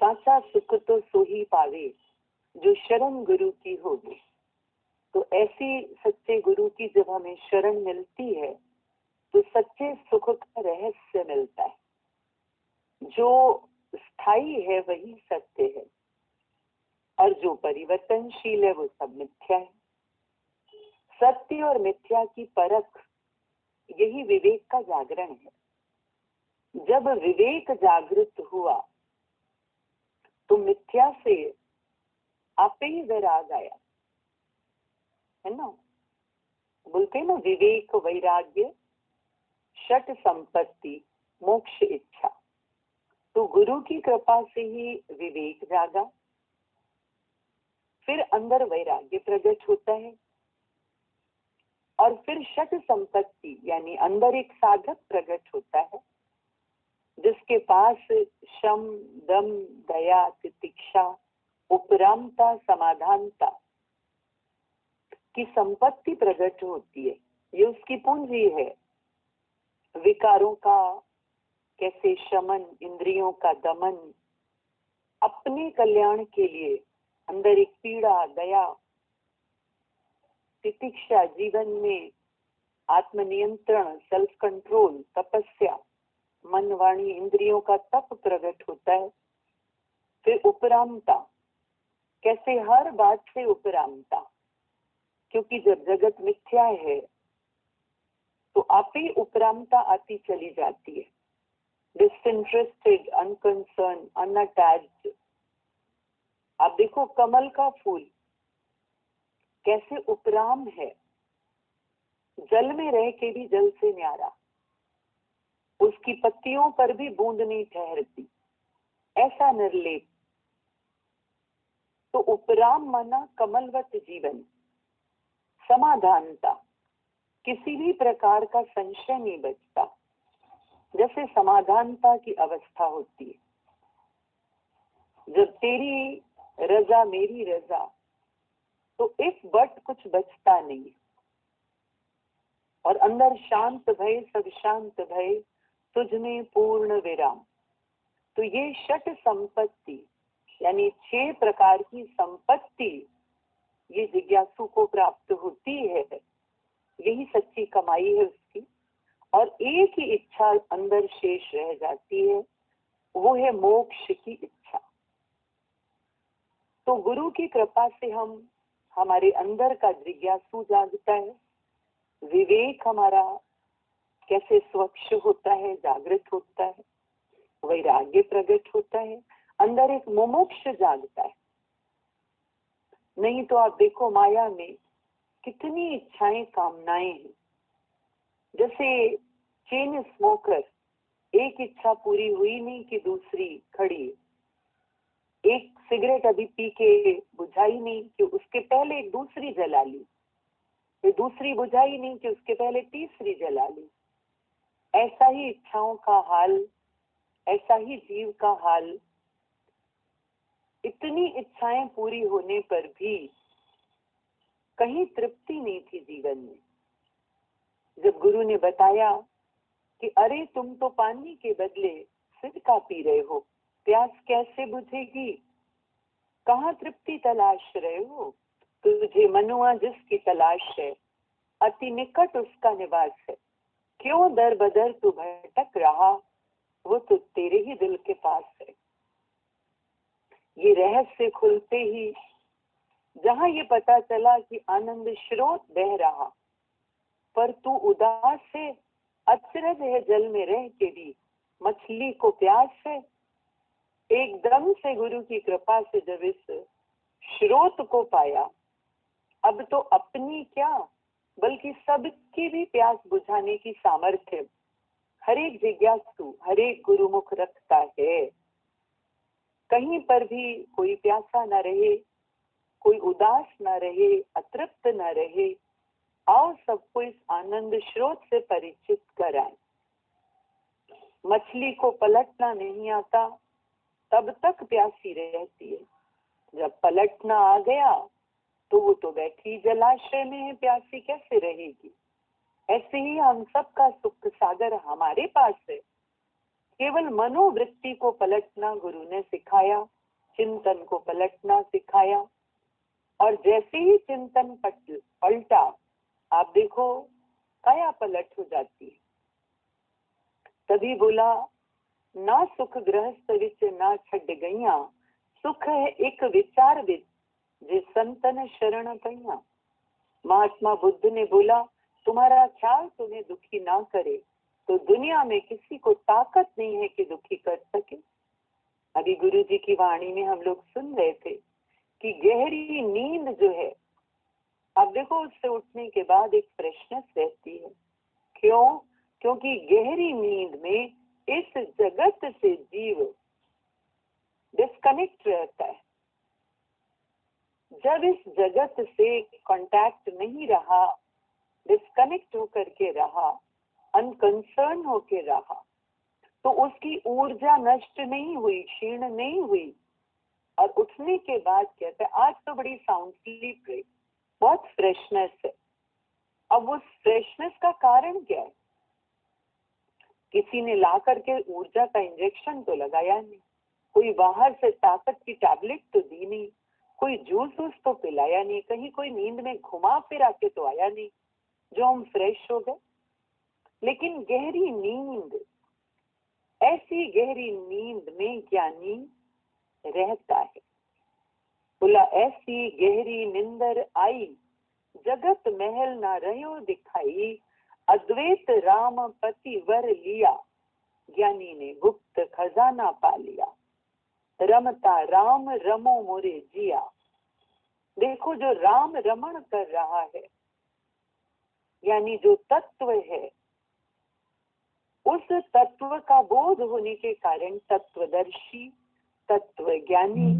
साचा सुख तो सो ही पावे, जो शरण गुरु की होगी। तो ऐसी सच्चे गुरु की जब हमें शरण मिलती है तो सच्चे सुख का रहस्य मिलता है। जो स्थायी है वही सत्य है और जो परिवर्तनशील है वो सब मिथ्या है। सत्य और मिथ्या की परख, यही विवेक का जागरण है। जब विवेक जागृत हुआ तो मिथ्या से आपे ही वैराग आया, है ना। बोलते ना, विवेक वैराग्य षट संपत्ति मोक्ष इच्छा। तो गुरु की कृपा से ही विवेक जागा, फिर अंदर वैराग्य प्रकट होता है और फिर षट संपत्ति यानी अंदर एक साधक प्रकट होता है जिसके पास शम दम दया तितिक्षा उपरामता समाधानता की संपत्ति प्रकट होती है। ये उसकी पूंजी है। विकारों का कैसे शमन, इंद्रियों का दमन, अपने कल्याण के लिए अंदर एक पीड़ा, दया, तितिक्षा, जीवन में आत्मनियंत्रण, सेल्फ कंट्रोल, तपस्या, मन वाणी इंद्रियों का तप प्रकट होता है। फिर उपरामता, कैसे हर बात से उपरामता, क्योंकि जब जगत मिथ्या है तो आप ही उपरामता आती चली जाती है। Disinterested, unconcern, unattached. आप देखो कमल का फूल कैसे उपराम है, जल में रह के भी जल से न्यारा, उसकी पत्तियों पर भी बूंद नहीं ठहरती, ऐसा निर्लेप। तो उपराम माना कमलवत जीवन, समाधानता, किसी भी प्रकार का संशय नहीं बचता, जैसे समाधानता की अवस्था होती है, जब तेरी रजा मेरी रजा, तो इस बट कुछ बचता नहीं और अंदर शांत भय, सब शांत भय, तुझ में पूर्ण विराम। तो ये षट संपत्ति यानी 6 प्रकार की संपत्ति ये जिज्ञासु को प्राप्त होती है, यही सच्ची कमाई है उसकी। और एक ही इच्छा अंदर शेष रह जाती है, वो है मोक्ष की इच्छा। तो गुरु की कृपा से हमारे अंदर का जिज्ञासु जागता है, विवेक हमारा कैसे स्वच्छ होता है, जागृत होता है, वैराग्य प्रकट होता है, अंदर एक मुमुक्ष जागता है। नहीं तो आप देखो माया में कितनी इच्छाएं कामनाएं हैं। जैसे चेन स्मोकर, एक इच्छा पूरी हुई नहीं कि दूसरी खड़ी, एक सिगरेट अभी पी के बुझाई नहीं कि उसके पहले दूसरी जला ली, फिर दूसरी बुझाई नहीं कि उसके पहले तीसरी जला ली। ऐसा ही इच्छाओं का हाल, ऐसा ही जीव का हाल। इतनी इच्छाएं पूरी होने पर भी कहीं तृप्ति नहीं थी जीवन में। जब गुरु ने बताया कि अरे तुम तो पानी के बदले सिरका पी रहे हो, प्यास कैसे बुझेगी, कहाँ तृप्ति तलाश रहे हो, तुझे मनुआ जिसकी तलाश है, अति निकट उसका निवास है, क्यों दर बदर तू भटक रहा, वो तो तेरे ही दिल के पास है। ये रहस्य खुलते ही जहां ये पता चला कि आनंद स्रोत बह रहा, पर तू उदास है, अचरज है जल में रह के भी, मछली को प्यास है। एकदम से गुरु की कृपा से जब इस स्रोत को पाया, अब तो अपनी क्या बल्कि सबकी भी प्यास बुझाने की सामर्थ्य हर एक जिज्ञासु, हर एक गुरुमुख रखता है। कहीं पर भी कोई प्यासा न रहे, कोई उदास न रहे, अतृप्त न रहे। आओ सबको इस आनंद स्रोत से परिचित कराएं। मछली को पलटना नहीं आता, तब तक प्यासी रहती है। जब पलटना आ गया तो वो तो बैठी जलाशय में है, प्यासी कैसे रहेगी। ऐसे ही हम सबका सुख सागर हमारे पास है, केवल मनोवृत्ति को पलटना गुरु ने सिखाया, चिंतन को पलटना सिखाया। और जैसे ही चिंतन पलटा, आप देखो काया पलट हो जाती है। तभी बोला, ना सुख गृहस्थ विच ना छड़ गईया, सुख है एक विचार विच जे संतन शरण पईया। महात्मा बुद्ध ने बोला, तुम्हारा ख्याल तुम्हें दुखी ना करे तो दुनिया में किसी को ताकत नहीं है कि दुखी कर सके। अभी गुरु जी की वाणी में हम लोग सुन रहे थे कि गहरी नींद जो है, अब देखो उससे उठने के बाद एक फ्रेशनेस रहती है। क्यों? क्योंकि गहरी नींद में इस जगत से जीव डिस्कनेक्ट रहता है। जब इस जगत से कांटेक्ट नहीं रहा, डिस्कनेक्ट होकर के रहा, अनकंसर्न होके रहा, तो उसकी ऊर्जा नष्ट नहीं हुई, क्षीण नहीं हुई। और उठने के बाद कहते हैं आज तो बड़ी साउंड स्लीप रही, बहुत फ्रेशनेस है। अब वो फ्रेशनेस का कारण क्या है? किसी ने ला करके ऊर्जा का इंजेक्शन तो लगाया नहीं, कोई बाहर से ताकत की टैबलेट तो दी नहीं, कोई जूस तो पिलाया नहीं, कहीं कोई नींद में घुमा फिरा के तो आया नहीं जो हम फ्रेश हो गए। लेकिन गहरी नींद, ऐसी गहरी नींद में ज्ञानी रहता है। बोला, ऐसी गहरी निंदर आई, जगत महल ना रहो दिखाई, अद्वैत राम पति वर लिया, ज्ञानी ने गुप्त खजाना पा लिया, रमता राम रमो मोरे जिया। देखो जो राम रमण कर रहा है, यानी जो तत्व है, उस तत्व का बोध होने के कारण तत्वदर्शी, तत्वज्ञानी